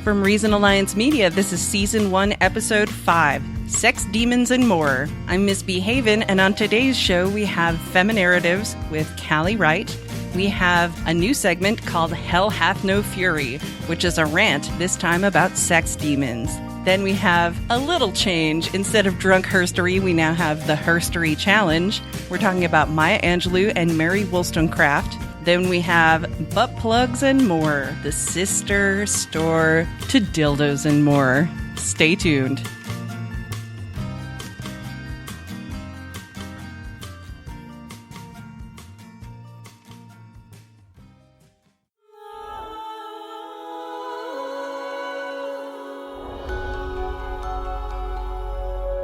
From Reason Alliance Media, this is Season 1, Episode 5, Sex, Demons, and More. I'm Miss B. Haven, and on today's show, we have Feminarratives with Callie, Wright. We have a new segment called Hell Hath No Fury, which is a rant, this time about sex demons. Then we have a little change. Instead of Drunk Herstory, we now have the Herstory Challenge. We're talking about Maya Angelou and Mary Wollstonecraft. Then we have Butt Plugs and More, the sister store to dildos and more. Stay tuned.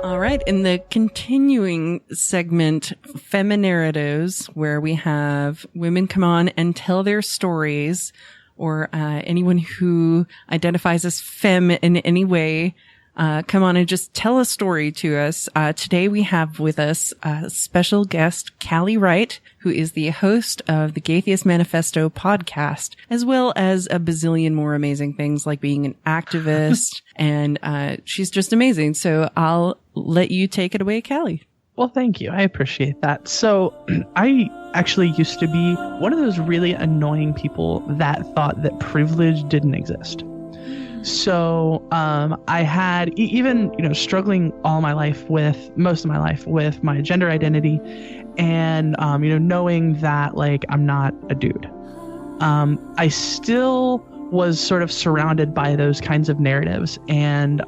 All right, in the continuing segment, Feminarratives, where we have women come on and tell their stories, or anyone who identifies as femme in any way, come on and just tell a story to us. Today we have with us a special guest, Callie Wright, who is the host of the Gaytheist Manifesto podcast, as well as a bazillion more amazing things like being an activist. And she's just amazing. So I'll let you take it away, Callie. Well, thank you. I appreciate that. So I actually used to be one of those really annoying people that thought that privilege didn't exist. So I had even, struggling most of my life with my gender identity and, knowing that like I'm not a dude. I still was sort of surrounded by those kinds of narratives. And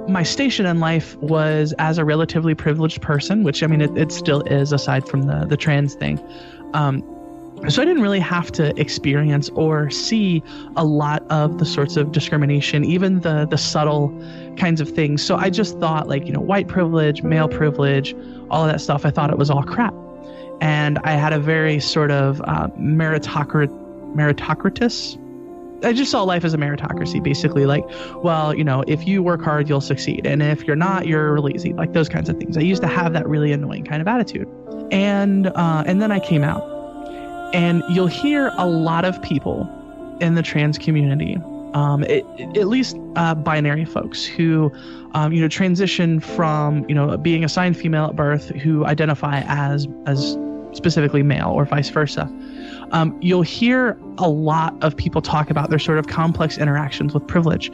my station in life was as a relatively privileged person, which it still is aside from the trans thing. So I didn't really have to experience or see a lot of the sorts of discrimination, even the subtle kinds of things. So I just thought white privilege, male privilege, all of that stuff, I thought it was all crap. And I had a very sort of meritocratous. I just saw life as a meritocracy, basically if you work hard, you'll succeed. And if you're not, you're lazy, like those kinds of things. I used to have that really annoying kind of attitude. And then I came out. And you'll hear a lot of people in the trans community, at least binary folks who, transition from, being assigned female at birth, who identify as specifically male or vice versa. You'll hear a lot of people talk about their sort of complex interactions with privilege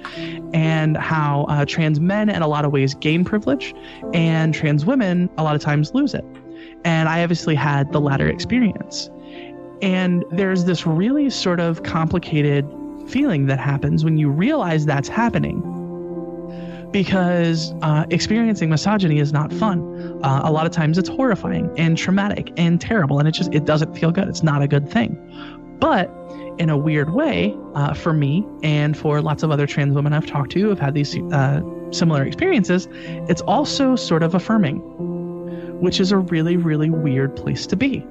and how trans men in a lot of ways gain privilege and trans women a lot of times lose it. And I obviously had the latter experience. And there's this really sort of complicated feeling that happens when you realize that's happening, because experiencing misogyny is not fun. A lot of times it's horrifying and traumatic and terrible, and it doesn't feel good. It's not a good thing. But in a weird way, for me and for lots of other trans women I've talked to who have had these similar experiences, it's also sort of affirming, which is a really, really weird place to be.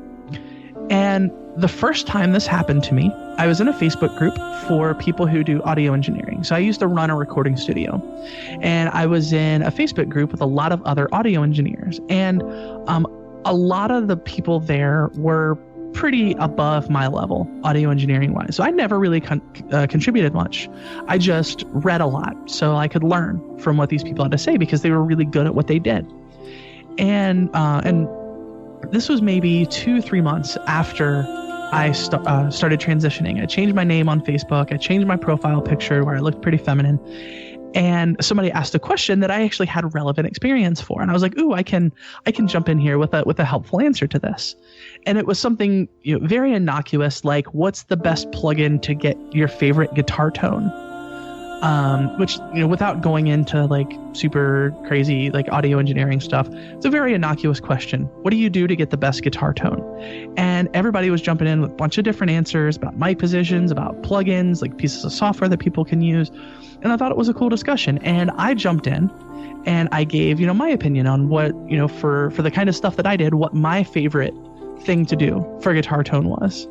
And the first time this happened to me, I was in a Facebook group for people who do audio engineering. So I used to run a recording studio, and I was in a Facebook group with a lot of other audio engineers. And a lot of the people there were pretty above my level, audio engineering wise. So I never really contributed much. I just read a lot so I could learn from what these people had to say, because they were really good at what they did. And this was maybe 2-3 months after I started transitioning. I changed my name on Facebook. I changed my profile picture where I looked pretty feminine. And somebody asked a question that I actually had relevant experience for. And I was like, ooh, I can jump in here with a helpful answer to this. And it was something very innocuous, like, what's the best plugin to get your favorite guitar tone? Which, without going into like super crazy like audio engineering stuff, it's a very innocuous question. What do you do to get the best guitar tone? And everybody was jumping in with a bunch of different answers about mic positions, about plugins, like pieces of software that people can use. And I thought it was a cool discussion. And I jumped in and I gave, my opinion on what, for the kind of stuff that I did, what my favorite thing to do for guitar tone was.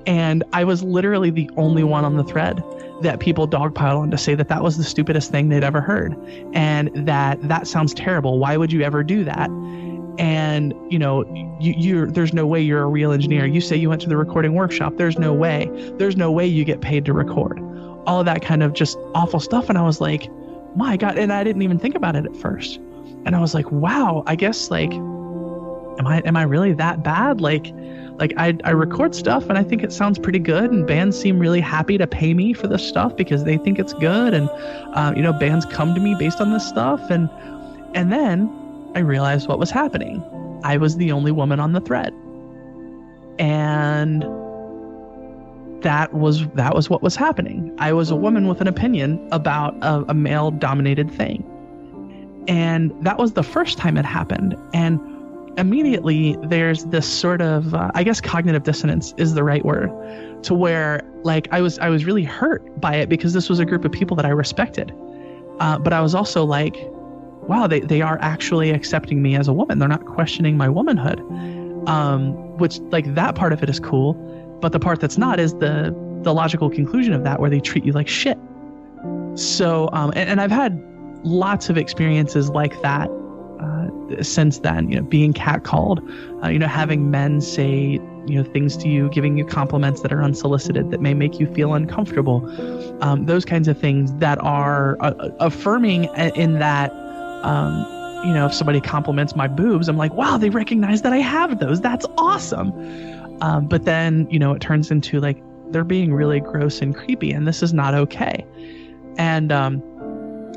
And I was literally the only one on the thread that people dogpiled on to say that was the stupidest thing they'd ever heard, and that sounds terrible. Why would you ever do that? And there's no way you're a real engineer. You say you went to the recording workshop. There's no way you get paid to record. all of that kind of just awful stuff. And I was like, my God. And I didn't even think about it at first. And I was like, wow, I guess like, am I really that bad? Like I record stuff and I think it sounds pretty good, and bands seem really happy to pay me for this stuff because they think it's good. And, bands come to me based on this stuff. And then I realized what was happening. I was the only woman on the thread. And that was what was happening. I was a woman with an opinion about a male-dominated thing. And that was the first time it happened. And immediately there's this sort of, I guess cognitive dissonance is the right word, to where like I was really hurt by it because this was a group of people that I respected. But I was also like, wow, they are actually accepting me as a woman. They're not questioning my womanhood. Which like that part of it is cool. But the part that's not is the logical conclusion of that, where they treat you like shit. So, and I've had lots of experiences like that since then, being catcalled, having men say, things to you, giving you compliments that are unsolicited that may make you feel uncomfortable. Those kinds of things that are affirming in that, if somebody compliments my boobs, I'm like, wow, they recognize that I have those. That's awesome. But then, it turns into like, they're being really gross and creepy, and this is not okay. And,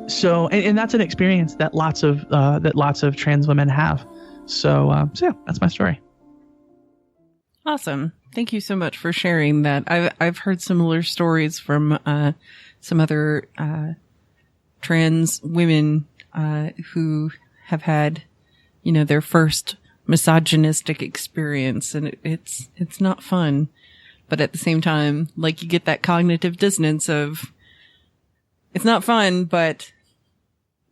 so that's an experience that lots of trans women have. So yeah, that's my story. Awesome. Thank you so much for sharing that. I've heard similar stories from, some other, trans women, who have had, their first misogynistic experience, and it's not fun. But at the same time, like, you get that cognitive dissonance of, it's not fun, but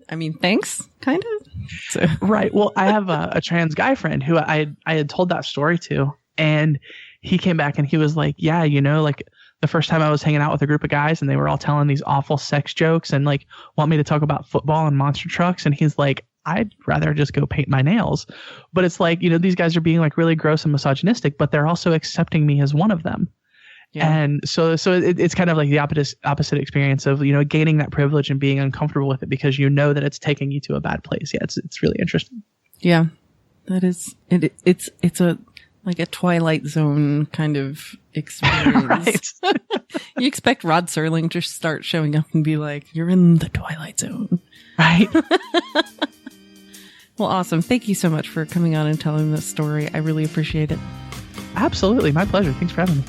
I mean, thanks, kind of. So. Right. Well, I have a trans guy friend who I had told that story to, and he came back and he was like, yeah, like the first time I was hanging out with a group of guys and they were all telling these awful sex jokes and like want me to talk about football and monster trucks. And he's like, I'd rather just go paint my nails. But it's like, these guys are being like really gross and misogynistic, but they're also accepting me as one of them. Yeah. And so it's kind of like the opposite experience of, gaining that privilege and being uncomfortable with it because that it's taking you to a bad place. Yeah, it's really interesting. Yeah, that is it. It's a like a Twilight Zone kind of experience. Right. You expect Rod Serling to start showing up and be like, "You're in the Twilight Zone," right? Well, awesome. Thank you so much for coming on and telling this story. I really appreciate it. Absolutely, my pleasure. Thanks for having me.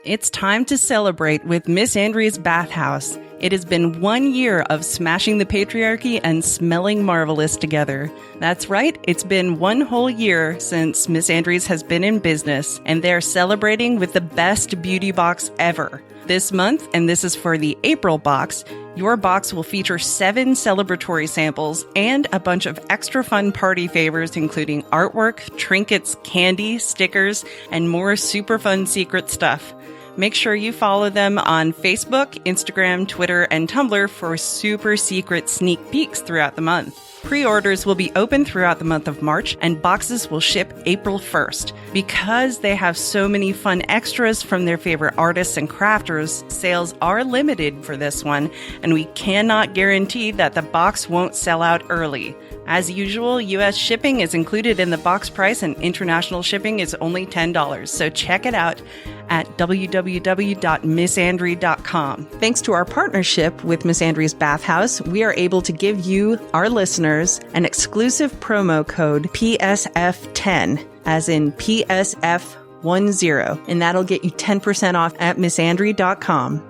It's time to celebrate with Miss Andrea's Bathhouse. It has been 1 year of smashing the patriarchy and smelling marvelous together. That's right, it's been 1 whole year since Miss Andrea's has been in business, and they're celebrating with the best beauty box ever. This month, and this is for the April box, your box will feature 7 celebratory samples and a bunch of extra fun party favors, including artwork, trinkets, candy, stickers, and more super fun secret stuff. Make sure you follow them on Facebook, Instagram, Twitter, and Tumblr for super secret sneak peeks throughout the month. Pre-orders will be open throughout the month of March, and boxes will ship April 1st. Because they have so many fun extras from their favorite artists and crafters, sales are limited for this one, and we cannot guarantee that the box won't sell out early. As usual, U.S. shipping is included in the box price, and international shipping is only $10, so check it out at www.missandry.com. Thanks to our partnership with Miss Andrea's Bathhouse, we are able to give you, our listeners, an exclusive promo code PSF10, as in PSF10, and that'll get you 10% off at missandry.com.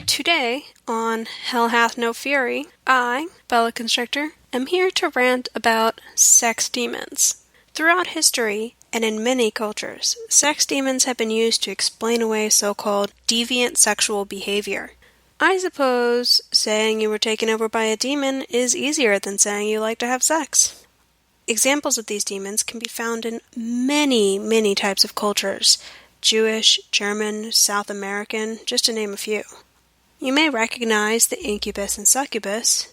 Today, on Hell Hath No Fury, I, Bella Constrictor, am here to rant about sex demons. Throughout history, and in many cultures, sex demons have been used to explain away so-called deviant sexual behavior. I suppose saying you were taken over by a demon is easier than saying you like to have sex. Examples of these demons can be found in many, many types of cultures: Jewish, German, South American, just to name a few. You may recognize the incubus and succubus,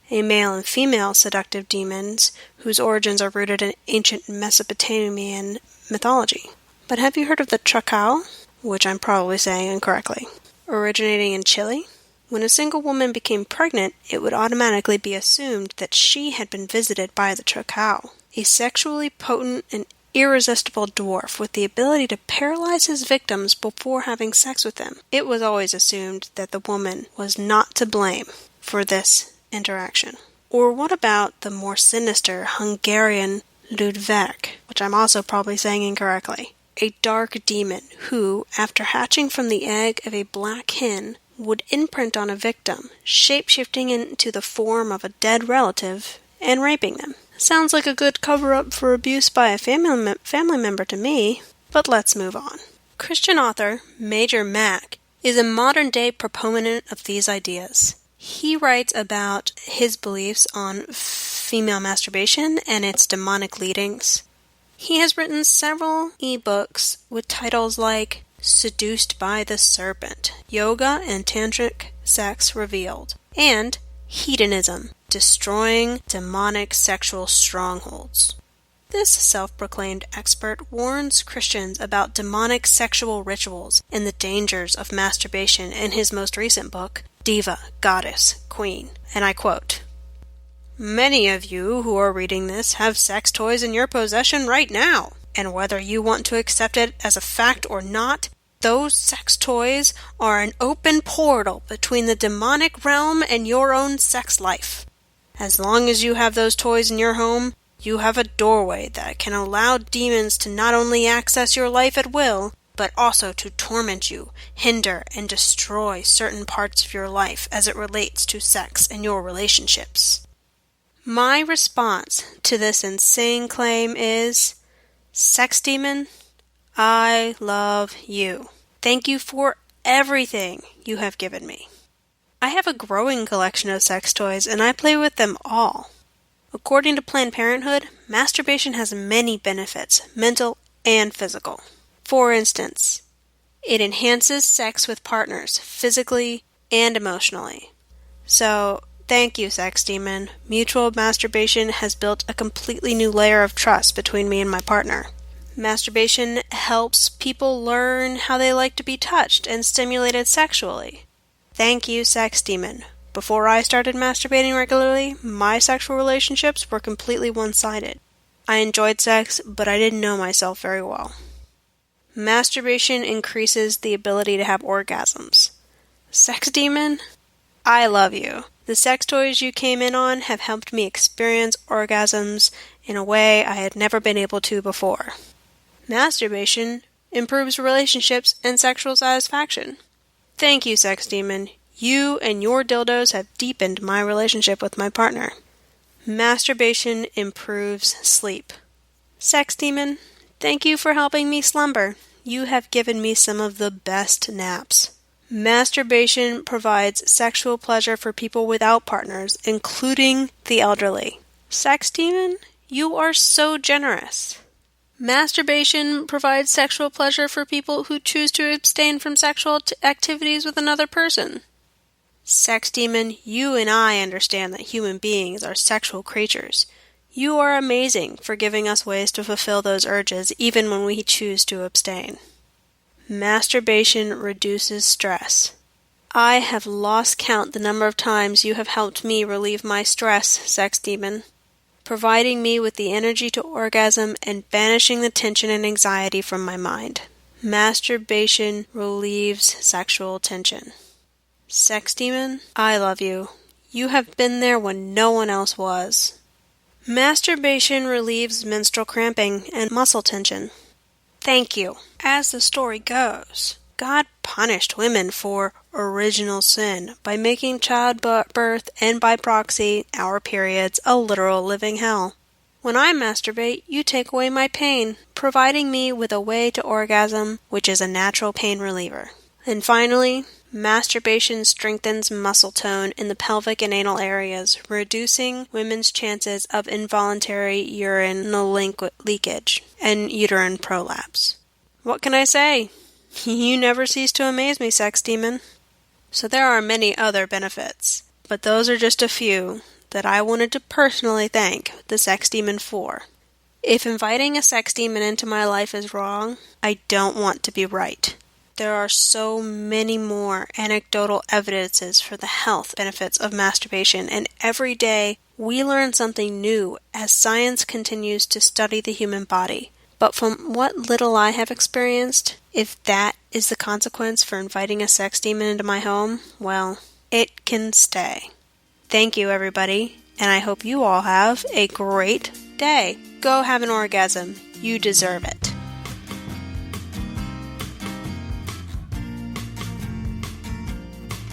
a male and female seductive demons whose origins are rooted in ancient Mesopotamian mythology. But have you heard of the Chacao, which I'm probably saying incorrectly, originating in Chile? When a single woman became pregnant, it would automatically be assumed that she had been visited by the Chacao, a sexually potent and irresistible dwarf with the ability to paralyze his victims before having sex with them. It was always assumed that the woman was not to blame for this interaction. Or what about the more sinister Hungarian Ludwig, which I'm also probably saying incorrectly, a dark demon who, after hatching from the egg of a black hen, would imprint on a victim, shape-shifting into the form of a dead relative and raping them. Sounds like a good cover-up for abuse by a family member to me, but let's move on. Christian author Major Mack is a modern-day proponent of these ideas. He writes about his beliefs on female masturbation and its demonic leadings. He has written several ebooks with titles like Seduced by the Serpent, Yoga and Tantric Sex Revealed, and Hedonism, Destroying Demonic Sexual Strongholds. This self-proclaimed expert warns Christians about demonic sexual rituals and the dangers of masturbation in his most recent book, Diva, Goddess, Queen, and I quote, "Many of you who are reading this have sex toys in your possession right now. And whether you want to accept it as a fact or not, those sex toys are an open portal between the demonic realm and your own sex life. As long as you have those toys in your home, you have a doorway that can allow demons to not only access your life at will, but also to torment you, hinder, and destroy certain parts of your life as it relates to sex and your relationships." My response to this insane claim is, sex demon, I love you. Thank you for everything you have given me. I have a growing collection of sex toys, and I play with them all. According to Planned Parenthood, masturbation has many benefits, mental and physical. For instance, it enhances sex with partners, physically and emotionally. So, thank you, sex demon. Mutual masturbation has built a completely new layer of trust between me and my partner. Masturbation helps people learn how they like to be touched and stimulated sexually. Thank you, sex demon. Before I started masturbating regularly, my sexual relationships were completely one-sided. I enjoyed sex, but I didn't know myself very well. Masturbation increases the ability to have orgasms. Sex demon, I love you. The sex toys you came in on have helped me experience orgasms in a way I had never been able to before. Masturbation improves relationships and sexual satisfaction. Thank you, sex demon. You and your dildos have deepened my relationship with my partner. Masturbation improves sleep. Sex demon, thank you for helping me slumber. You have given me some of the best naps. Masturbation provides sexual pleasure for people without partners, including the elderly. Sex demon, you are so generous. Masturbation provides sexual pleasure for people who choose to abstain from sexual activities with another person. Sex demon, you and I understand that human beings are sexual creatures. You are amazing for giving us ways to fulfill those urges even when we choose to abstain. Masturbation reduces stress. I have lost count the number of times you have helped me relieve my stress, sex demon, providing me with the energy to orgasm and banishing the tension and anxiety from my mind. Masturbation relieves sexual tension. Sex demon, I love you. You have been there when no one else was. Masturbation relieves menstrual cramping and muscle tension. Thank you. As the story goes, God punished women for original sin by making childbirth and by proxy, our periods, a literal living hell. When I masturbate, you take away my pain, providing me with a way to orgasm, which is a natural pain reliever. And finally, Masturbation strengthens muscle tone in the pelvic and anal areas, reducing women's chances of involuntary urinal leakage and uterine prolapse. What can I say? You never cease to amaze me, sex demon. So there are many other benefits, but those are just a few that I wanted to personally thank the sex demon for. If inviting a sex demon into my life is wrong, I don't want to be right. There are so many more anecdotal evidences for the health benefits of masturbation, and every day we learn something new as science continues to study the human body. But from what little I have experienced, if that is the consequence for inviting a sex demon into my home, well, it can stay. Thank you, everybody, and I hope you all have a great day. Go have an orgasm. You deserve it.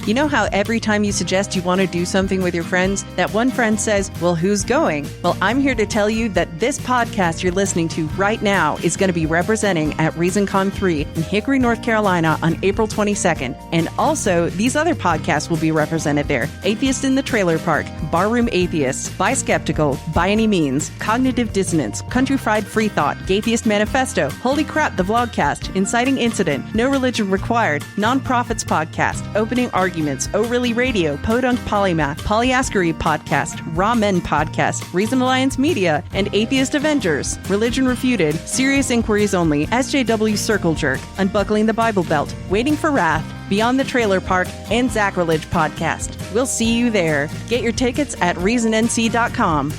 You know how every time you suggest you want to do something with your friends, that one friend says, well, who's going? Well, I'm here to tell you that this podcast you're listening to right now is going to be representing at ReasonCon 3 in Hickory, North Carolina on April 22nd. And also, these other podcasts will be represented there. Atheist in the Trailer Park, Barroom Atheists, Bi-Skeptical, By Any Means, Cognitive Dissonance, Country Fried Free Thought, Gaytheist Manifesto, Holy Crap, the Vlogcast, Inciting Incident, No Religion Required, Nonprofits Podcast, Opening Arguments, Oh Really Radio, Podunk Polymath, Polyaskery Podcast, Raw Men Podcast, Reason Alliance Media, and Atheist Avengers, Religion Refuted, Serious Inquiries Only, SJW Circle Jerk, Unbuckling the Bible Belt, Waiting for Wrath, Beyond the Trailer Park, and Sacrilege Podcast. We'll see you there. Get your tickets at ReasonNC.com.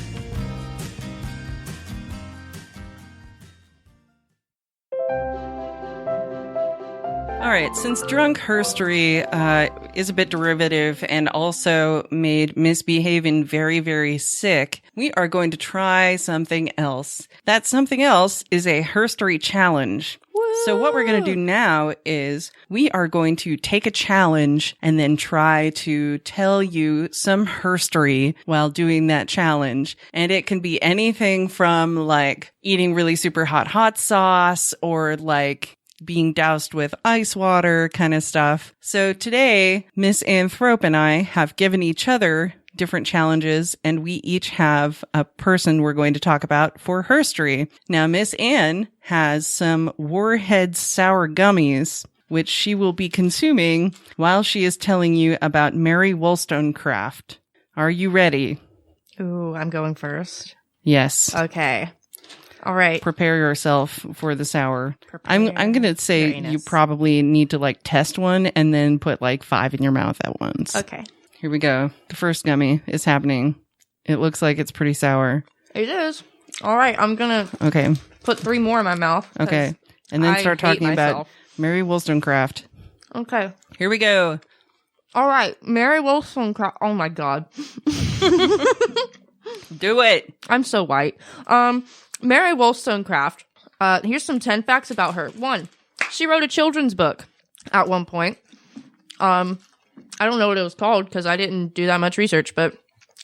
All right, since drunk herstory is a bit derivative and also made misbehaving very, very sick, we are going to try something else. That something else is a herstory challenge. Woo! So what we're going to do now is we are going to take a challenge and then try to tell you some herstory while doing that challenge. And it can be anything from like eating really super hot sauce or like being doused with ice water kind of stuff. So today, Miss Anthrope and I have given each other different challenges, and we each have a person we're going to talk about for herstory. Now, Miss Ann has some Warhead sour gummies, which she will be consuming while she is telling you about Mary Wollstonecraft. Are you ready? Ooh, I'm going first. Yes. Okay. All right. Prepare yourself for the sour. I'm going to say you probably need to like test one and then put like 5 in your mouth at once. Okay. Here we go. The first gummy is happening. It looks like it's pretty sour. It is. All right. I'm going to put 3 more in my mouth. Okay. And then start talking about Mary Wollstonecraft. Okay. Here we go. All right. Mary Wollstonecraft. Oh my God. Do it. I'm so white. Mary Wollstonecraft. Here's some 10 facts about her. 1, she wrote a children's book at one point. I don't know what it was called because I didn't do that much research, but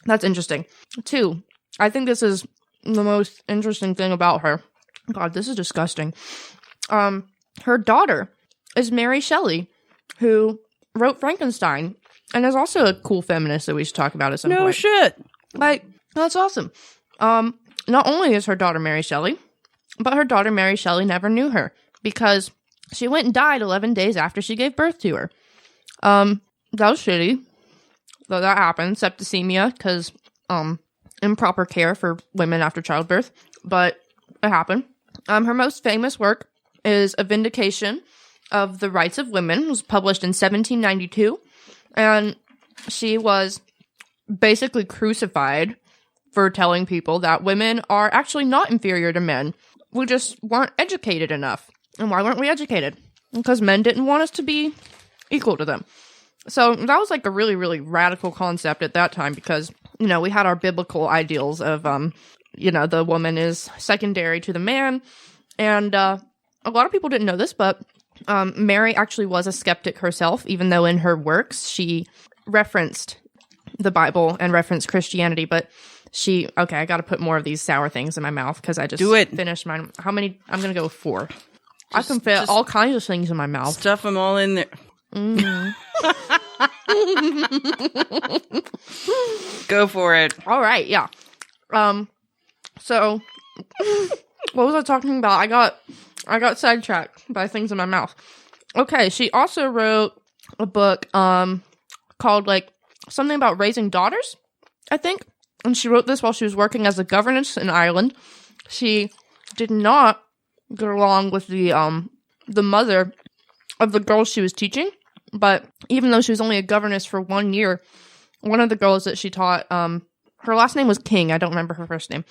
that's interesting. 2, I think this is the most interesting thing about her. God, this is disgusting. Her daughter is Mary Shelley, who wrote Frankenstein and is also a cool feminist that we should talk about at some point. No shit. Like, that's awesome. Not only is her daughter Mary Shelley, but her daughter Mary Shelley never knew her because she went and died 11 days after she gave birth to her. That was shitty. So that happened. Septicemia, because improper care for women after childbirth. But it happened. Her most famous work is A Vindication of the Rights of Women. It was published in 1792. And she was basically crucified for telling people that women are actually not inferior to men. We just weren't educated enough. And why weren't we educated? Because men didn't want us to be equal to them. So that was like a really, really radical concept at that time because, you know, we had our biblical ideals of, you know, the woman is secondary to the man. And a lot of people didn't know this, but Mary actually was a skeptic herself, even though in her works she referenced the Bible and referenced Christianity, but I got to put more of these sour things in my mouth because I just finished mine. How many? I'm going to go with 4. I can fit all kinds of things in my mouth. Stuff them all in there. Mm. Go for it. All right, yeah. So what was I talking about? I got sidetracked by things in my mouth. Okay, she also wrote a book called like something about raising daughters, I think. And she wrote this while she was working as a governess in Ireland. She did not get along with the mother of the girls she was teaching, but even though she was only a governess for 1 year, one of the girls that she taught, her last name was King, I don't remember her first name,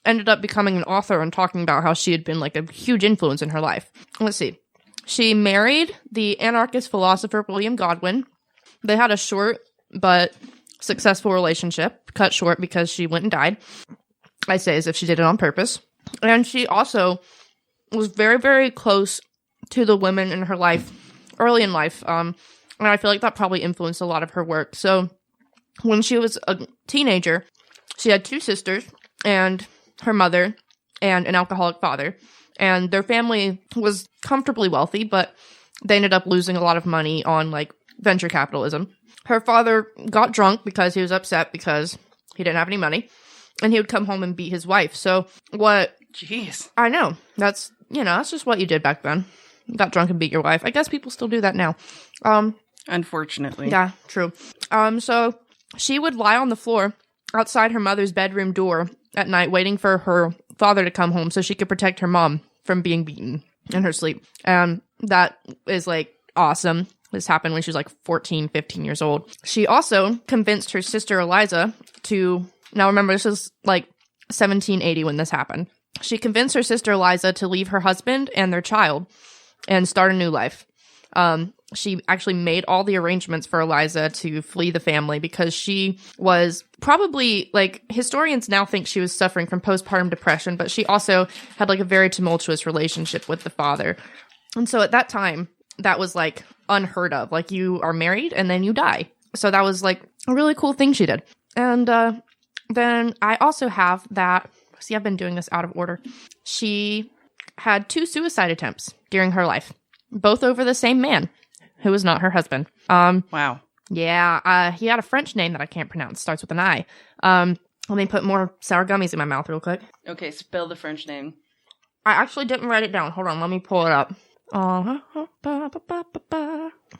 ended up becoming an author and talking about how she had been like a huge influence in her life. Let's see. She married the anarchist philosopher William Godwin. They had a short but successful relationship, cut short because she went and died. I say as if she did it on purpose. And she also was very, very close to the women in her life, early in life. And I feel like that probably influenced a lot of her work. So when she was a teenager, she had 2 sisters and her mother and an alcoholic father. And their family was comfortably wealthy, but they ended up losing a lot of money on like venture capitalism. Her father got drunk because he was upset because he didn't have any money, and he would come home and beat his wife. So what? Jeez. I know. That's just what you did back then. You got drunk and beat your wife. I guess people still do that now. Unfortunately. Yeah, true. So she would lie on the floor outside her mother's bedroom door at night waiting for her father to come home so she could protect her mom from being beaten in her sleep. And that is like awesome. This happened when she was like 14, 15 years old. She also convinced her sister Eliza to, now remember this is like 1780 when this happened. She convinced her sister Eliza to leave her husband and their child and start a new life. She actually made all the arrangements for Eliza to flee the family because she was probably, like, historians now think she was suffering from postpartum depression, but she also had like a very tumultuous relationship with the father. And so at that time, that was like unheard of. Like, you are married and then you die. So that was like a really cool thing she did. And then I also have that, see, I've been doing this out of order. She had 2 suicide attempts during her life, both over the same man who was not her husband. Wow. Yeah, he had a French name that I can't pronounce. Starts with an I. Let me put more sour gummies in my mouth real quick. Okay, spell the French name. I actually didn't write it down. Hold on, let me pull it up.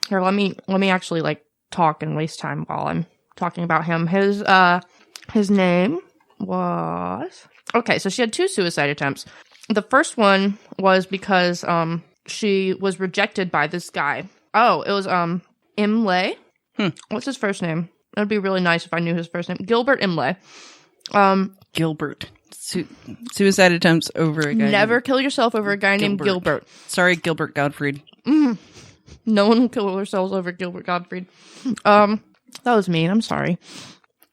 Here, let me actually like talk and waste time while I'm talking about him. His name was, okay, so she had 2 suicide attempts. The first one was because she was rejected by this guy. Oh, it was Imlay. What's his first name? It would be really nice if I knew his first name. Gilbert Imlay. Gilbert. Suicide attempts over a guy. Never kill yourself over a guy named Gilbert. Sorry, Gilbert Gottfried. No one will kill themselves over Gilbert Gottfried. That was mean. I'm sorry.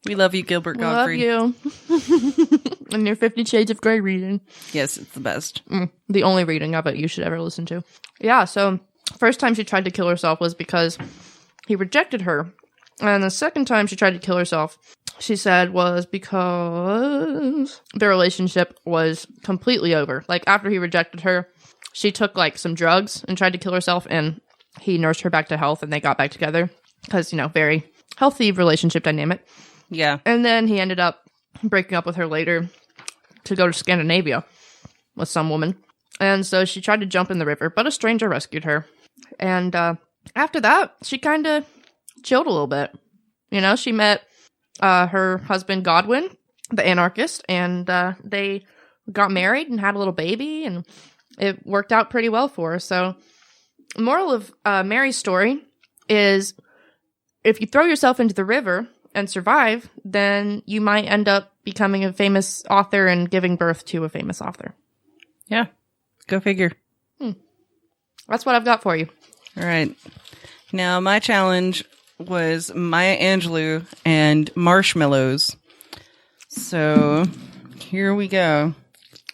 We love you, Gilbert Gottfried. Love you. And your 50 Shades of Grey reading. Yes, it's the best. The only reading of it you should ever listen to. Yeah, so first time she tried to kill herself was because he rejected her. And the second time she tried to kill herself, she said, was because their relationship was completely over. Like, after he rejected her, she took, like, some drugs and tried to kill herself, and he nursed her back to health, and they got back together. Because, very healthy relationship dynamic. Yeah. And then he ended up breaking up with her later to go to Scandinavia with some woman. And so she tried to jump in the river, but a stranger rescued her. And after that, she kind of chilled a little bit. She met her husband Godwin, the anarchist, and they got married and had a little baby, and it worked out pretty well for her. So, moral of Mary's story is, if you throw yourself into the river and survive, then you might end up becoming a famous author and giving birth to a famous author. Yeah. Go figure. That's what I've got for you. All right. Now, my challenge was Maya Angelou and marshmallows. So, here we go.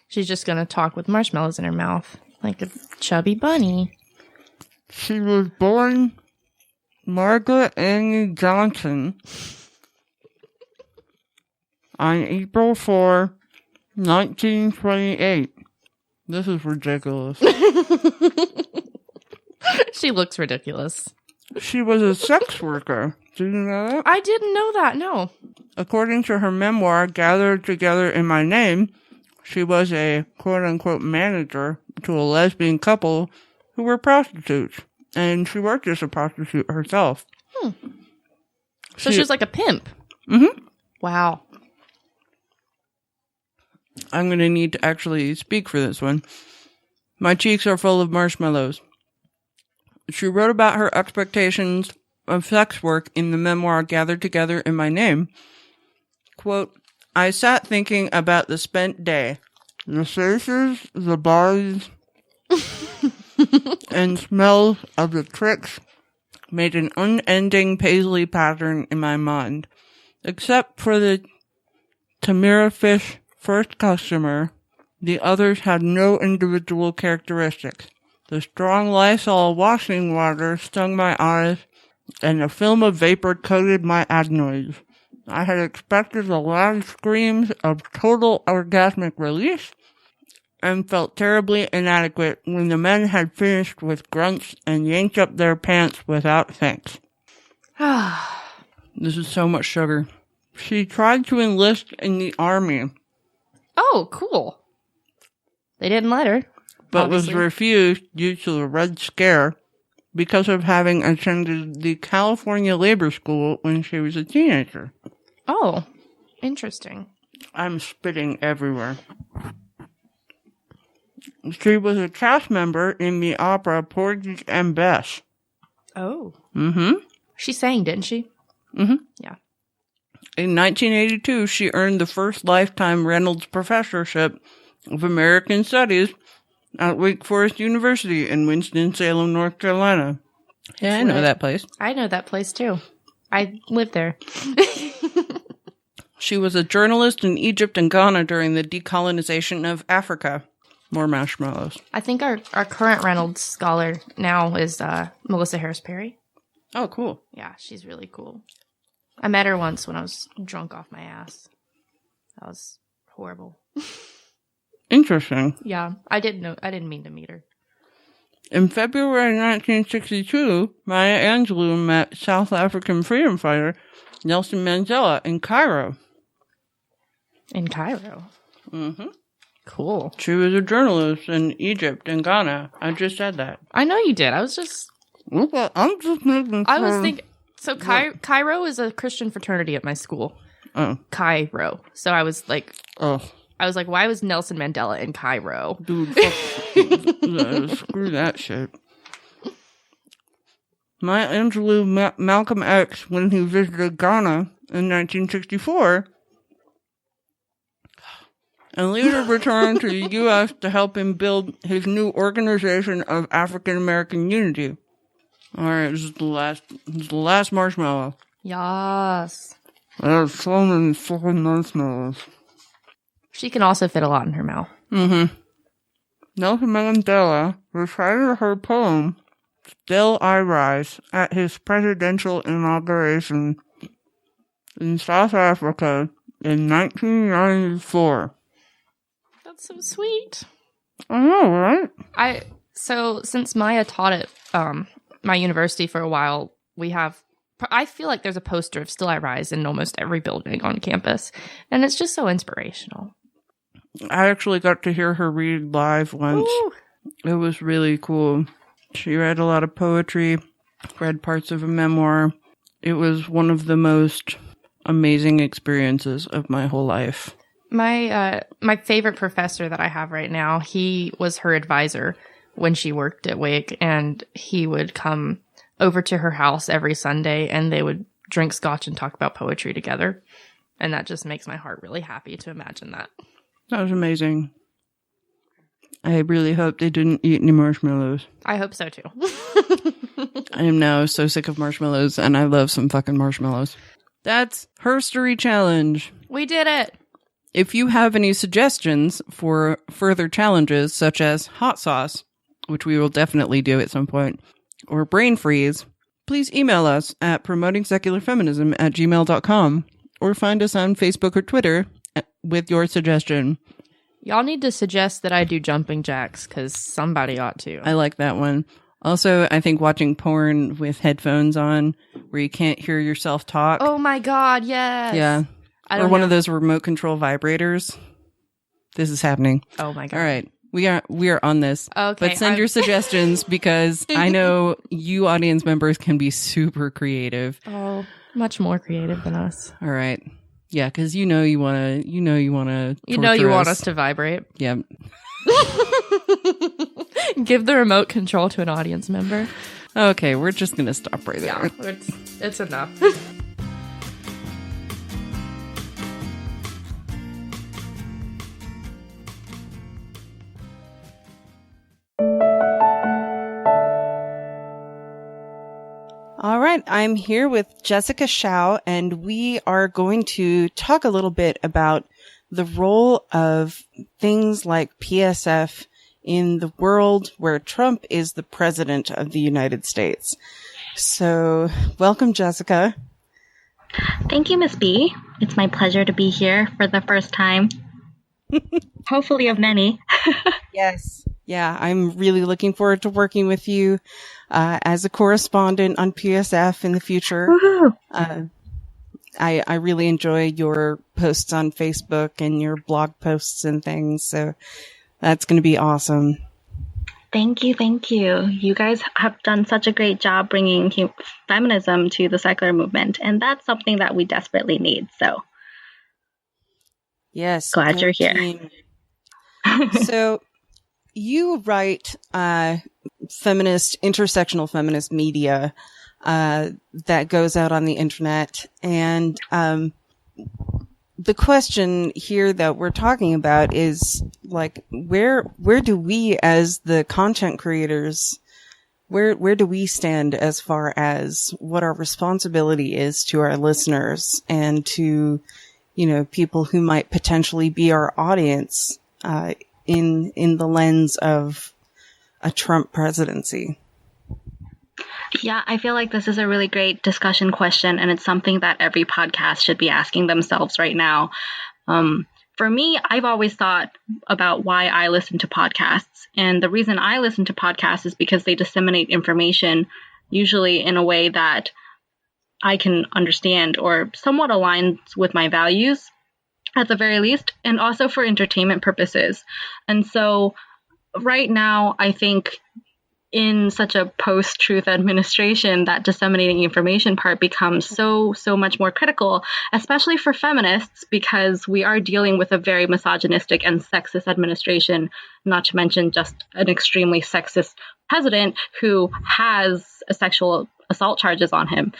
She's just going to talk with marshmallows in her mouth, like a chubby bunny. She was born Margaret Annie Johnson on April 4, 1928. This is ridiculous. She looks ridiculous. She was a sex worker. Did you know that? I didn't know that, no. According to her memoir, Gathered Together in My Name, she was a quote-unquote manager to a lesbian couple who were prostitutes. And she worked as a prostitute herself. So she was like a pimp? Mm-hmm. Wow. I'm going to need to actually speak for this one. My cheeks are full of marshmallows. She wrote about her expectations of sex work in the memoir Gathered Together in My Name. Quote, I sat thinking about the spent day, the faces, the bodies, and smells of the tricks made an unending paisley pattern in my mind. Except for the Tamira fish first customer, the others had no individual characteristics. The strong Lysol washing water stung my eyes, and a film of vapor coated my adenoids. I had expected the loud screams of total orgasmic release, and felt terribly inadequate when the men had finished with grunts and yanked up their pants without thanks. This is so much sugar. She tried to enlist in the army. Oh, cool. They didn't let her. But obviously. was refused due to the Red Scare because of having attended the California Labor School when she was a teenager. Oh, interesting. I'm spitting everywhere. She was a cast member in the opera Porgy and Bess. Oh. Mm-hmm. She sang, didn't she? Mm-hmm. Yeah. In 1982, she earned the first lifetime Reynolds Professorship of American Studies at Wake Forest University in Winston-Salem, North Carolina. Yeah, I know that place. I know that place, too. I lived there. She was a journalist in Egypt and Ghana during the decolonization of Africa. More marshmallows. I think our current Reynolds scholar now is Melissa Harris Perry. Oh, cool. Yeah, she's really cool. I met her once when I was drunk off my ass. That was horrible. Interesting. Yeah, I didn't mean to meet her. In February 1962, Maya Angelou met South African freedom fighter Nelson Mandela in Cairo. In Cairo? Mm-hmm. Cool. She was a journalist in Egypt and Ghana. I just said that. I know you did. I was just... Okay, I'm just making I was thinking... So Cairo is a Christian fraternity at my school. Oh. Cairo. So I was like... Oh. I was like, why was Nelson Mandela in Cairo? Dude, fuck. Screw that shit. Maya Angelou met Malcolm X when he visited Ghana in 1964 and later returned to the U.S. to help him build his new Organization of African American Unity. Alright, this is the last marshmallow. Yes. I have so many fucking marshmallows. She can also fit a lot in her mouth. Mm-hmm. Nelson Mandela recited her poem, Still I Rise, at his presidential inauguration in South Africa in 1994. That's so sweet. I know, right? So since Maya taught at my university for a while, I feel like there's a poster of Still I Rise in almost every building on campus. And it's just so inspirational. I actually got to hear her read live once. Ooh. It was really cool. She read a lot of poetry, read parts of a memoir. It was one of the most amazing experiences of my whole life. My favorite professor that I have right now, he was her advisor when she worked at Wake, and he would come over to her house every Sunday, and they would drink scotch and talk about poetry together. And that just makes my heart really happy to imagine that. That was amazing. I really hope they didn't eat any marshmallows. I hope so, too. I am now so sick of marshmallows, and I love some fucking marshmallows. That's Herstory Challenge. We did it! If you have any suggestions for further challenges, such as hot sauce, which we will definitely do at some point, or brain freeze, please email us at promotingsecularfeminism@gmail.com or find us on Facebook or Twitter with your suggestion. Y'all need to suggest that I do jumping jacks, because somebody ought to. I like that one. Also, I think watching porn with headphones on where you can't hear yourself talk. Oh my God, yes. Yeah. I Or don't one know. of those remote control vibrators. This is happening. Oh my God. All right. We are on this. Okay, But send I'm- your suggestions because I know you audience members can be super creative. Oh, much more creative than us. All right. Yeah, because you want to You know you want us to vibrate. Yep. Give the remote control to an audience member. Okay, we're just going to stop right there. Yeah, it's enough. All right, I'm here with Jessica Xiao, and we are going to talk a little bit about the role of things like PSF in the world where Trump is the president of the United States. So, welcome, Jessica. Thank you, Miss B. It's my pleasure to be here for the first time. Hopefully of many. Yes. Yeah, I'm really looking forward to working with you as a correspondent on PSF in the future. Woohoo! I really enjoy your posts on Facebook and your blog posts and things, so that's going to be awesome. Thank you, thank you. You guys have done such a great job bringing feminism to the secular movement, and that's something that we desperately need, so Yes. glad you're here. team. So you write intersectional feminist media that goes out on the internet. And the question here that we're talking about is like, where do we as the content creators, where do we stand as far as what our responsibility is to our listeners and to, people who might potentially be our audience, in the lens of a Trump presidency? Yeah, I feel like this is a really great discussion question, and it's something that every podcast should be asking themselves right now. For me, I've always thought about why I listen to podcasts. And the reason I listen to podcasts is because they disseminate information, usually in a way that I can understand or somewhat aligns with my values, at the very least, and also for entertainment purposes. And so right now, I think in such a post-truth administration, that disseminating information part becomes so much more critical, especially for feminists, because we are dealing with a very misogynistic and sexist administration, not to mention just an extremely sexist president who has sexual assault charges on him.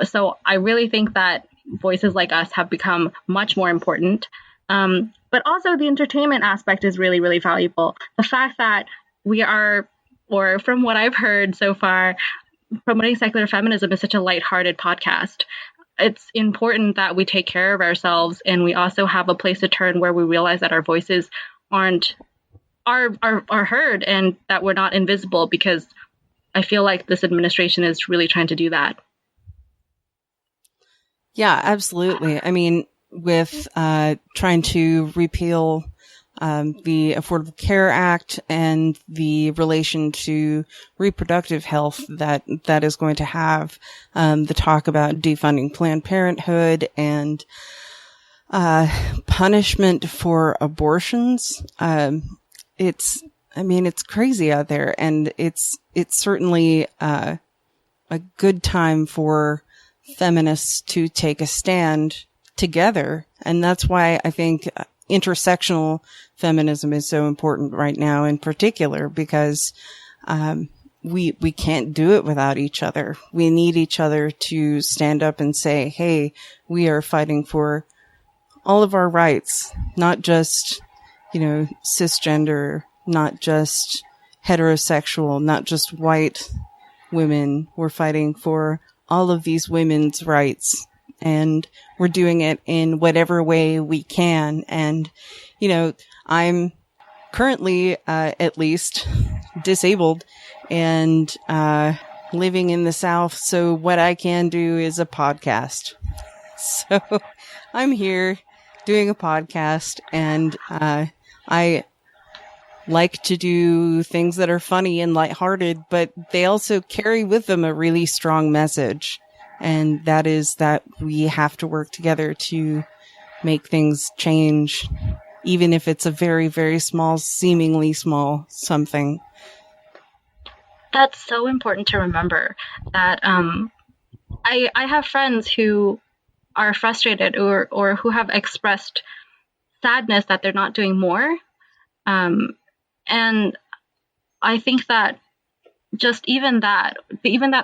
So I really think that voices like us have become much more important. But also the entertainment aspect is really, really valuable. The fact that we are, or from what I've heard so far, Promoting Secular Feminism is such a lighthearted podcast. It's important that we take care of ourselves, and we also have a place to turn where we realize that our voices are heard and that we're not invisible, because I feel like this administration is really trying to do that. Yeah, absolutely. I mean, with trying to repeal the Affordable Care Act and the relation to reproductive health that is going to have, the talk about defunding Planned Parenthood and punishment for abortions. It's crazy out there, and it's certainly a good time for feminists to take a stand together. And that's why I think intersectional feminism is so important right now in particular, because we can't do it without each other. We need each other to stand up and say, hey, we are fighting for all of our rights, not just, cisgender, not just heterosexual, not just white women. We're fighting for all of these women's rights, and we're doing it in whatever way we can. And, I'm currently, at least disabled and, living in the South. So what I can do is a podcast. So I'm here doing a podcast, and, I like to do things that are funny and lighthearted, but they also carry with them a really strong message. And that is that we have to work together to make things change, even if it's a very, very small, seemingly small something. That's so important to remember that I have friends who are frustrated or who have expressed sadness that they're not doing more. And I think that just even that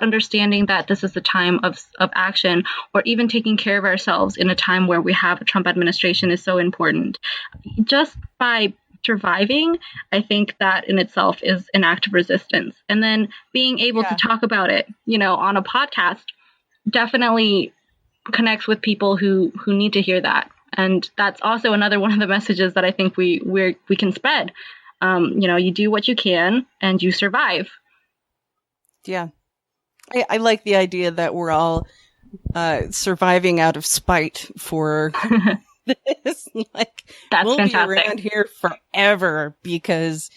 understanding that this is a time of action, or even taking care of ourselves in a time where we have a Trump administration, is so important. Just by surviving, I think that in itself is an act of resistance. And then being able to talk about it, on a podcast definitely connects with people who need to hear that. And that's also another one of the messages that I think we can spread. You do what you can and you survive. Yeah. I like the idea that we're all surviving out of spite for this. Like, that's we'll fantastic. be around here forever because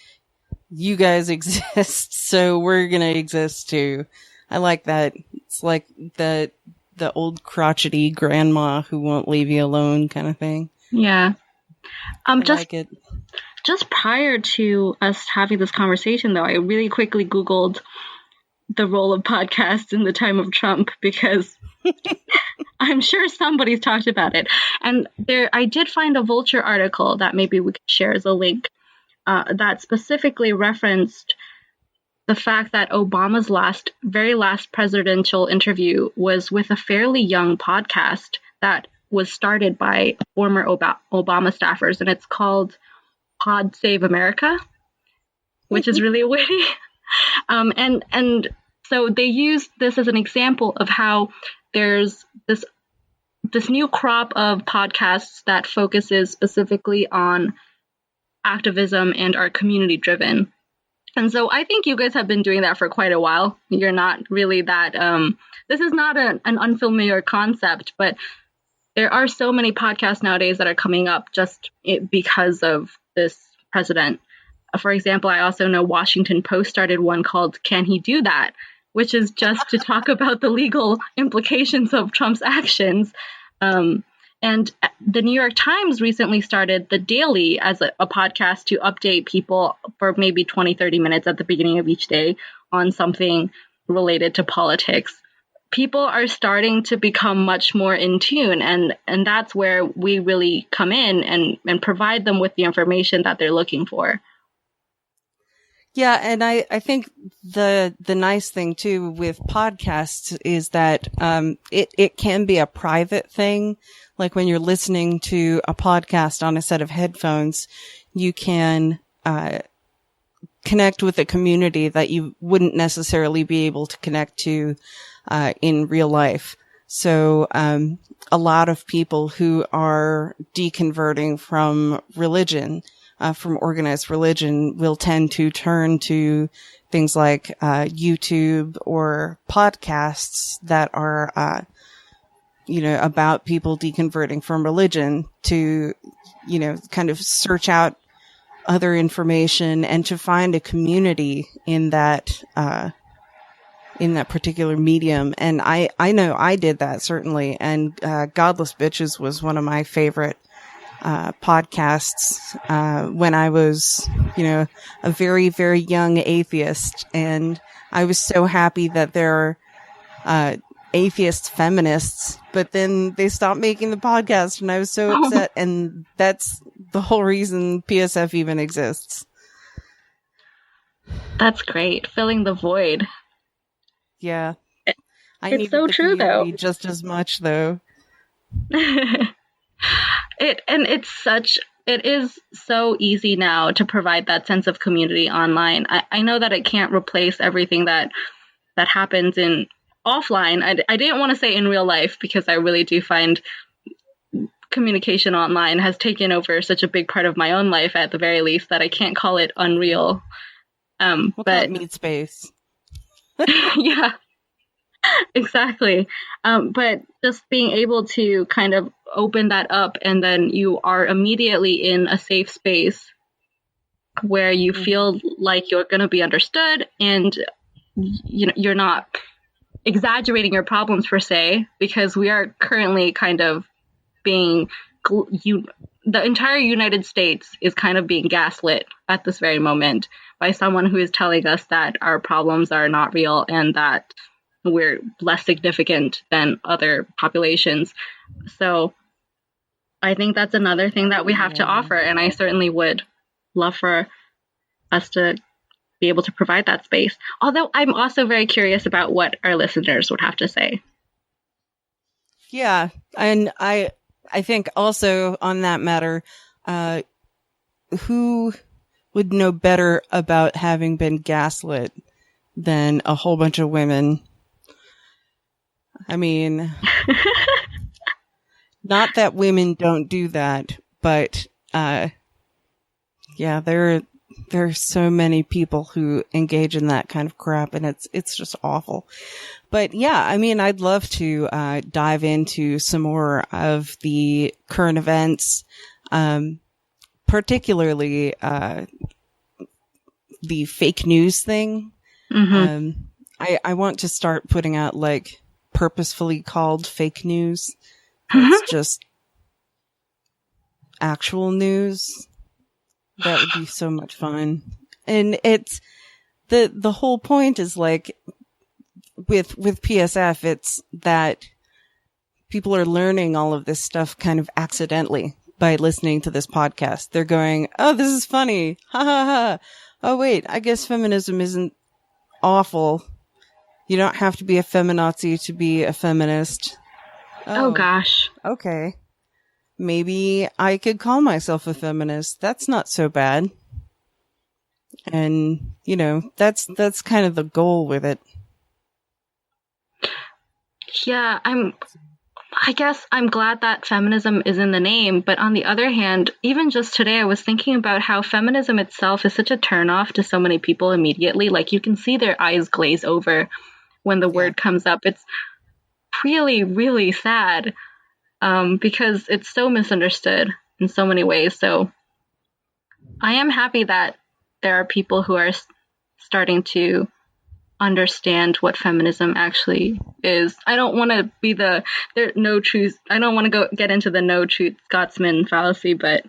you guys exist, so we're gonna exist too. I like that. It's like the old crotchety grandma who won't leave you alone kind of thing. Yeah. like it. Just prior to us having this conversation, though, I really quickly Googled the role of podcasts in the time of Trump, because I'm sure somebody's talked about it. And I did find a Vulture article that maybe we could share as a link that specifically referenced the fact that Obama's very last presidential interview was with a fairly young podcast that was started by former Obama staffers, and it's called Pod Save America, which is really witty. And so they used this as an example of how there's this new crop of podcasts that focuses specifically on activism and are community driven. And so I think you guys have been doing that for quite a while. You're not really that, this is not an unfamiliar concept, but there are so many podcasts nowadays that are coming up just because of this president. For example, I also know Washington Post started one called Can He Do That?, which is just to talk about the legal implications of Trump's actions. And the New York Times recently started The Daily as a podcast to update people for maybe 20, 30 minutes at the beginning of each day on something related to politics. People are starting to become much more in tune, and that's where we really come in and provide them with the information that they're looking for. Yeah, and I think the nice thing too with podcasts is that it can be a private thing. Like when you're listening to a podcast on a set of headphones, you can connect with a community that you wouldn't necessarily be able to connect to in real life. So a lot of people who are deconverting from religion, from organized religion, will tend to turn to things like YouTube or podcasts that are about people deconverting from religion to kind of search out other information and to find a community in that particular medium. And I know I did that, certainly. And Godless Bitches was one of my favorite podcasts when I was, a very, very young atheist. And I was so happy that there are atheist feminists, but then they stopped making the podcast and I was so upset. And that's the whole reason PSF even exists. That's great. Filling the void. Yeah. It's so true, though. Just as much, though. It is so easy now to provide that sense of community online. I know that it can't replace everything that happens in offline. I didn't want to say in real life, because I really do find communication online has taken over such a big part of my own life, at the very least, that I can't call it unreal. We'll call it meat space. Yeah, exactly. But just being able to kind of open that up, and then you are immediately in a safe space where you feel like you're going to be understood and you're not exaggerating your problems per se, because we are currently kind of being the entire United States is kind of being gaslit at this very moment by someone who is telling us that our problems are not real and that we're less significant than other populations. So I think that's another thing that we have to offer, and I certainly would love for us to be able to provide that space. Although I'm also very curious about what our listeners would have to say. Yeah, and I think also on that matter, who would know better about having been gaslit than a whole bunch of women? I mean, not that women don't do that, but yeah, there are so many people who engage in that kind of crap, and it's just awful. But yeah, I mean, I'd love to dive into some more of the current events, particularly the fake news thing. Mm-hmm. I want to start putting out like purposefully called fake news. It's just actual news. That would be so much fun. And it's the whole point is like with PSF, it's that people are learning all of this stuff kind of accidentally by listening to this podcast. They're going, "Oh, this is funny. Ha ha ha. Oh wait, I guess feminism isn't awful. You don't have to be a feminazi to be a feminist." Oh gosh. Okay. Maybe I could call myself a feminist. That's not so bad. And, that's kind of the goal with it. Yeah, I guess I'm glad that feminism is in the name, but on the other hand, even just today I was thinking about how feminism itself is such a turnoff to so many people immediately. Like, you can see their eyes glaze over when the word comes up. It's really, really sad. Because it's so misunderstood in so many ways. So I am happy that there are people who are starting to understand what feminism actually is. I don't want to be I don't want to get into the no truth Scotsman fallacy, but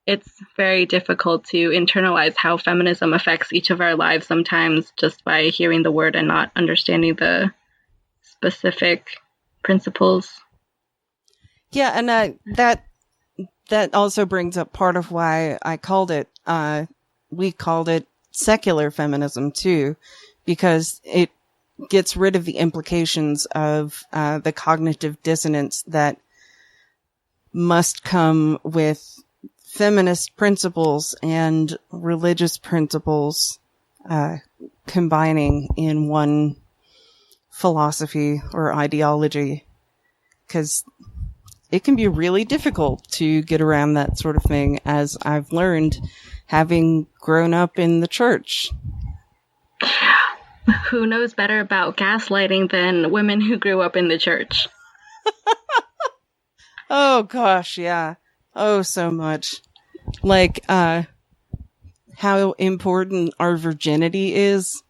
it's very difficult to internalize how feminism affects each of our lives sometimes just by hearing the word and not understanding the specific principles. Yeah, and that also brings up part of why I called it, we called it secular feminism too, because it gets rid of the implications of the cognitive dissonance that must come with feminist principles and religious principles combining in one philosophy or ideology, because it can be really difficult to get around that sort of thing, as I've learned having grown up in the church. Who knows better about gaslighting than women who grew up in the church? Oh gosh, yeah. Oh, so much. Like, how important our virginity is,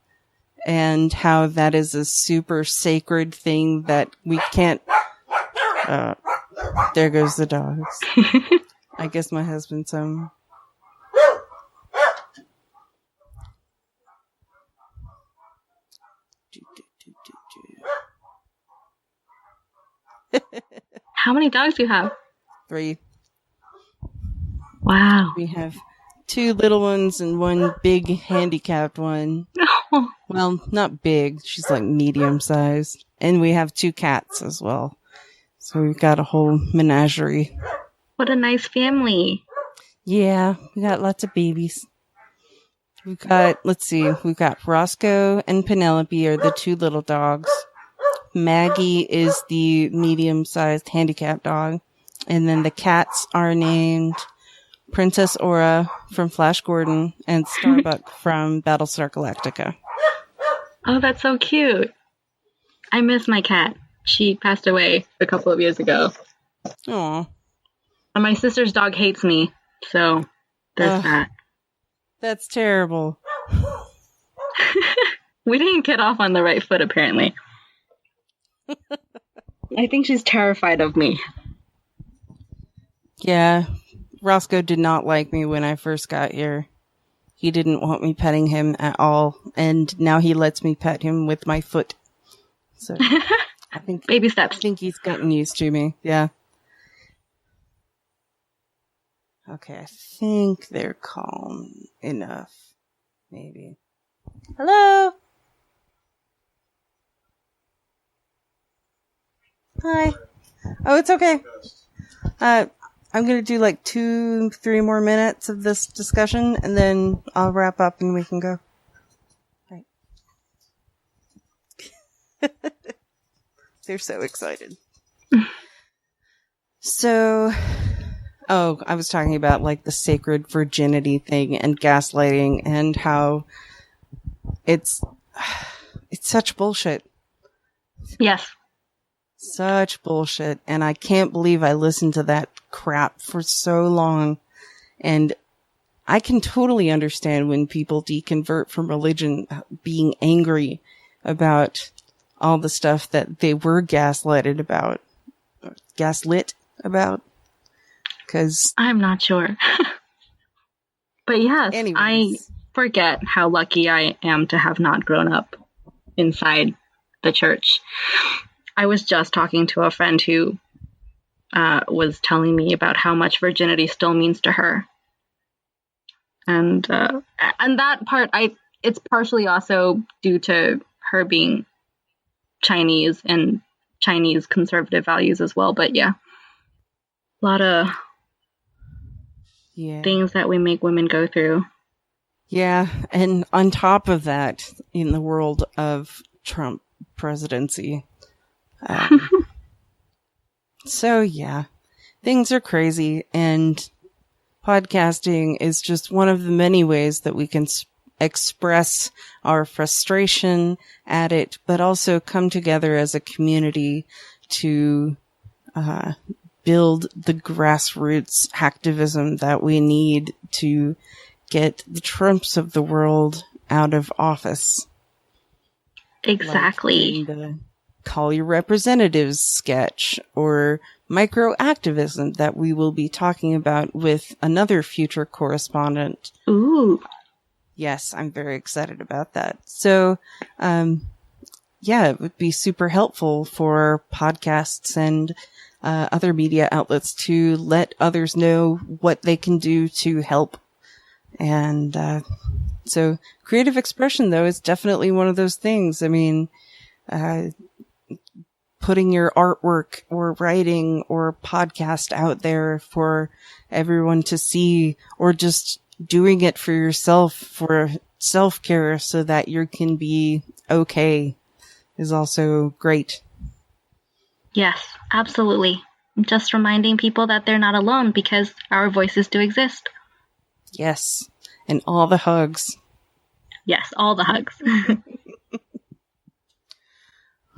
and how that is a super sacred thing that we can't, there goes the dogs. I guess my husband's home. How many dogs do you have? 3. Wow. We have 2 little ones and 1 big handicapped one. Oh. Well, not big. She's like medium sized. And we have 2 cats as well. So we've got a whole menagerie. What a nice family. Yeah, we got lots of babies. We've got Roscoe and Penelope are the 2 little dogs. Maggie is the medium-sized handicapped dog. And then the cats are named Princess Aura from Flash Gordon and Starbuck from Battlestar Galactica. Oh, that's so cute. I miss my cat. She passed away a couple of years ago. Aw. And my sister's dog hates me, so there's that. That's terrible. We didn't get off on the right foot, apparently. I think she's terrified of me. Yeah, Roscoe did not like me when I first got here. He didn't want me petting him at all, and now he lets me pet him with my foot. So I think baby steps. I think he's gotten used to me. Yeah. Okay, I think they're calm enough. Maybe. Hello. Hi. Oh, it's okay. I'm going to do like 2-3 more minutes of this discussion, and then I'll wrap up and we can go. Right. They're so excited. So, I was talking about like the sacred virginity thing and gaslighting and how it's such bullshit. Yes. Such bullshit. And I can't believe I listened to that crap for so long. And I can totally understand when people deconvert from religion being angry about all the stuff that they were gaslit about. 'Cause I'm not sure. But yes, anyways. I forget how lucky I am to have not grown up inside the church. I was just talking to a friend who was telling me about how much virginity still means to her. And that part, it's partially also due to her being Chinese and Chinese conservative values as well. But yeah, a lot of things that we make women go through. Yeah, and on top of that, in the world of Trump presidency. So yeah, things are crazy, and podcasting is just one of the many ways that we can express our frustration at it, but also come together as a community to build the grassroots activism that we need to get the Trumps of the world out of office. Exactly. Like in the Call Your Representatives sketch, or microactivism that we will be talking about with another future correspondent. Ooh. Yes, I'm very excited about that. So, yeah, it would be super helpful for podcasts and other media outlets to let others know what they can do to help. And so creative expression, though, is definitely one of those things. I mean, putting your artwork or writing or podcast out there for everyone to see, or just doing it for yourself for self-care so that you can be okay, is also great. Yes, absolutely. Just reminding people that they're not alone, because our voices do exist. Yes. And all the hugs. Yes, all the hugs.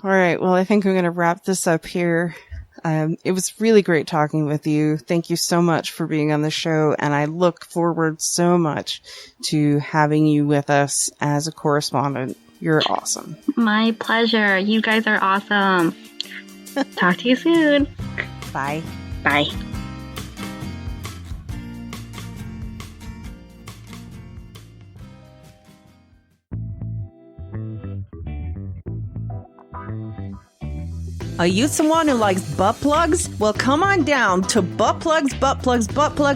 All right. Well, I think I'm going to wrap this up here. It was really great talking with you. Thank you so much for being on the show. And I look forward so much to having you with us as a correspondent. You're awesome. My pleasure. You guys are awesome. Talk to you soon. Bye. Bye. Are you someone who likes butt plugs? Well, come on down to Butt Plugs,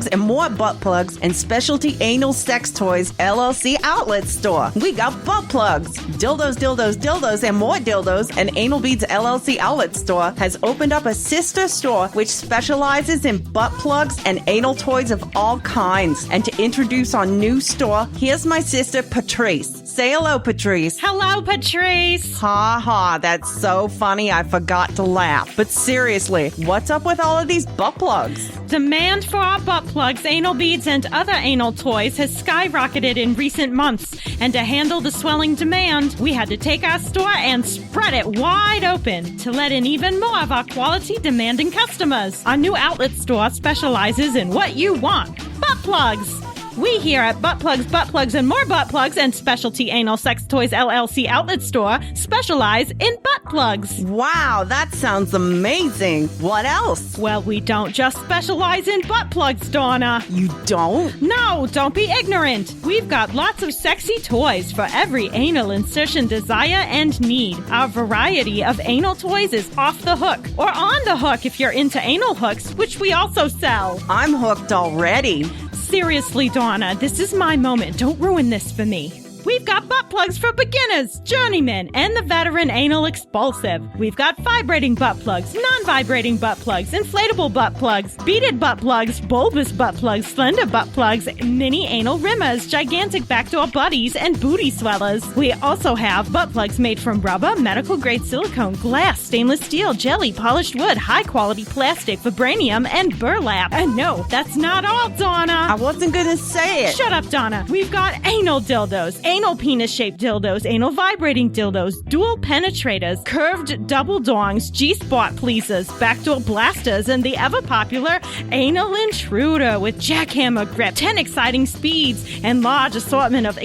and more butt plugs and specialty anal sex toys LLC outlet store. We got butt plugs, dildos, and more dildos. And Anal Beads LLC outlet store has opened up a sister store which specializes in butt plugs and anal toys of all kinds. And to introduce our new store, here's my sister Patrice. Say hello, Patrice. Hello, Patrice. Ha ha, that's so funny I forgot to laugh. But seriously, what's up with all of these butt plugs? Demand for our butt plugs, anal beads, and other anal toys has skyrocketed in recent months. And to handle the swelling demand, we had to take our store and spread it wide open to let in even more of our quality demanding customers. Our new outlet store specializes in what you want. Butt plugs. We here at Butt Plugs, and More Butt Plugs and Specialty Anal Sex Toys LLC Outlet Store specialize in butt plugs. Wow, that sounds amazing. What else? Well, we don't just specialize in butt plugs, Donna. You don't? No, don't be ignorant. We've got lots of sexy toys for every anal insertion desire and need. Our variety of anal toys is off the hook or on the hook if you're into anal hooks, which we also sell. I'm hooked already. Seriously, Donna, this is my moment. Don't ruin this for me. We've got butt plugs for beginners, journeymen, and the veteran anal expulsive. We've got vibrating butt plugs, non-vibrating butt plugs, inflatable butt plugs, beaded butt plugs, bulbous butt plugs, slender butt plugs, mini anal rimmers, gigantic backdoor buddies, and booty swellers. We also have butt plugs made from rubber, medical-grade silicone, glass, stainless steel, jelly, polished wood, high-quality plastic, vibranium, and burlap. And no, that's not all, Donna. I wasn't gonna say it. Shut up, Donna. We've got anal dildos, anal penis-shaped dildos, anal vibrating dildos, dual penetrators, curved double dongs, G-spot pleasers, backdoor blasters, and the ever-popular anal intruder with jackhammer grip, 10 exciting speeds, and large assortment of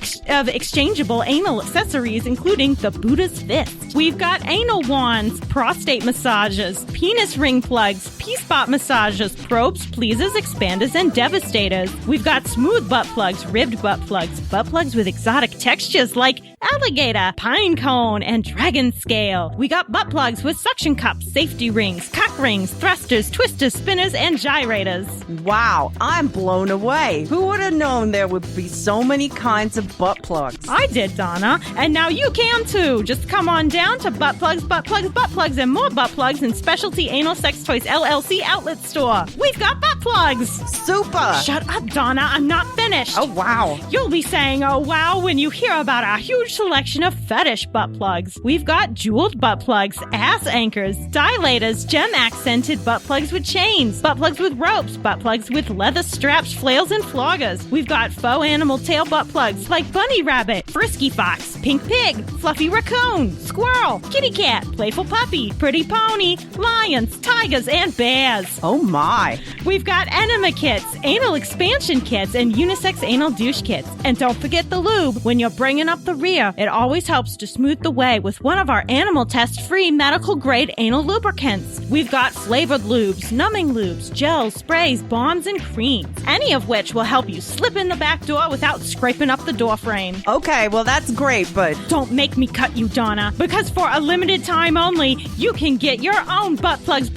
exchangeable anal accessories, including the Buddha's fist. We've got anal wands, prostate massagers, penis ring plugs, P-spot massagers, probes, pleasers, expanders, and devastators. We've got smooth butt plugs, ribbed butt plugs with exotic textures like alligator, pine cone, and dragon scale. We got butt plugs with suction cups, safety rings, cock rings, thrusters, twisters, spinners, and gyrators. Wow, I'm blown away. Who would have known there would be so many kinds of butt plugs? I did, Donna, and now you can too. Just come on down to Butt Plugs, and More Butt Plugs and Specialty Anal Sex Toys LLC Outlet Store. We've got butt plugs. Super. Shut up, Donna. I'm not finished. Oh, wow. You'll be saying, oh, wow, when you hear about our huge selection of fetish butt plugs. We've got jeweled butt plugs, ass anchors, dilators, gem-accented butt plugs with chains, butt plugs with ropes, butt plugs with leather straps, flails, and floggers. We've got faux animal tail butt plugs like bunny rabbit, frisky fox, pink pig, fluffy raccoon, squirrel, kitty cat, playful puppy, pretty pony, lions, tigers, and bears. Oh, my. We've got enema kits, anal expansion kits, and unisex anal douche kits. And don't forget the lube when you're bringing up the rear. It always helps to smooth the way with one of our animal test-free medical-grade anal lubricants. We've got flavored lubes, numbing lubes, gels, sprays, balms, and creams, any of which will help you slip in the back door without scraping up the door frame. Okay, well, that's great, but... Don't make me cut you, Donna, because for a limited time only, you can get your own butt plugs,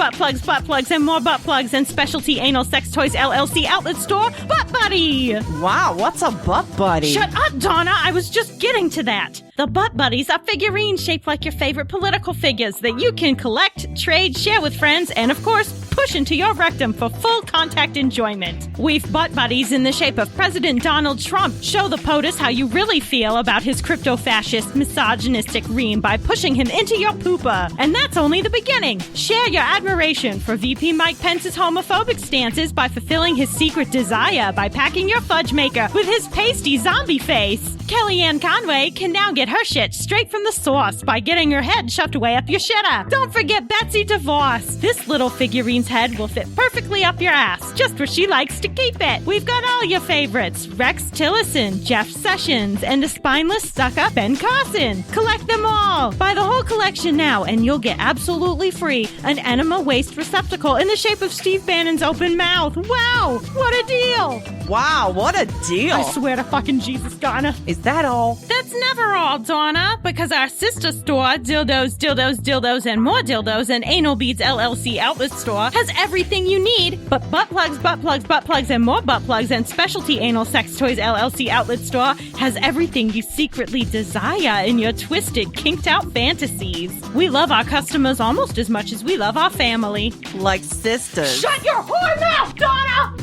and More Butt Plugs and Specialty Anal Sex Toys LLC Outlet Store, Butt Buddy! Wow, what's a butt buddy? Shut up, Donna! I was just getting to that. The Butt Buddies are figurines shaped like your favorite political figures that you can collect, trade, share with friends, and of course, push into your rectum for full contact enjoyment. We've Butt Buddies in the shape of President Donald Trump. Show the POTUS how you really feel about his crypto-fascist, misogynistic ream by pushing him into your pooper. And that's only the beginning. Share your admiration for VP Mike Pence's homophobic stances by fulfilling his secret desire by packing your fudge maker with his pasty zombie face. Kellyanne Conway can now get her shit straight from the source by getting her head shoved way up your shitter. Don't forget Betsy DeVos. This little figurine's head will fit perfectly up your ass, just where she likes to keep it. We've got all your favorites: Rex Tillerson, Jeff Sessions, and a spineless sucker, Ben Carson. Collect them all. Buy the whole collection now, and you'll get absolutely free an enema waste receptacle in the shape of Steve Bannon's open mouth. Wow, what a deal! Wow, what a deal! I swear to fucking Jesus, Donna. Is that all? That's never all, Donna, because our sister store, Dildos, and More Dildos, and Anal Beads LLC Outlet Store, has everything you need, but butt plugs, and More Butt Plugs, and Specialty Anal Sex Toys LLC Outlet Store has everything you secretly desire in your twisted, kinked-out fantasies. We love our customers almost as much as we love our family. Like sisters. Shut your whore mouth, Donna!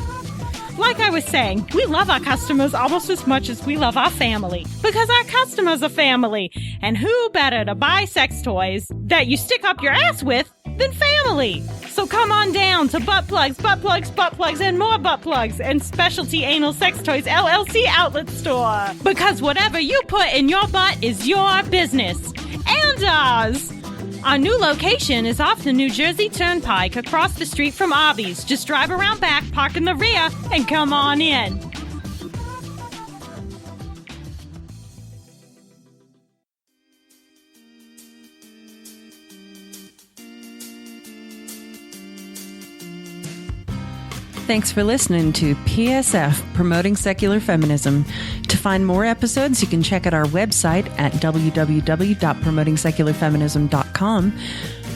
Like I was saying, we love our customers almost as much as we love our family. Because our customers are family. And who better to buy sex toys that you stick up your ass with than family? So come on down to Butt Plugs, and More Butt Plugs, and Specialty Anal Sex Toys LLC Outlet Store. Because whatever you put in your butt is your business. And ours. Our new location is off the New Jersey Turnpike across the street from Arby's. Just drive around back, park in the rear, and come on in. Thanks for listening to PSF, Promoting Secular Feminism. To find more episodes, you can check out our website at www.promotingsecularfeminism.com.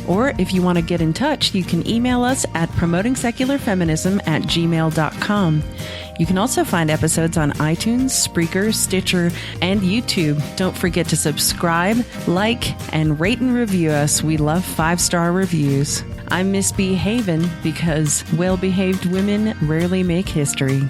Or if you want to get in touch, you can email us at promotingsecularfeminism@gmail.com. You can also find episodes on iTunes, Spreaker, Stitcher, and YouTube. Don't forget to subscribe, like, and rate and review us. We love 5-star reviews. I'm Miss B. Haven because well-behaved women rarely make history.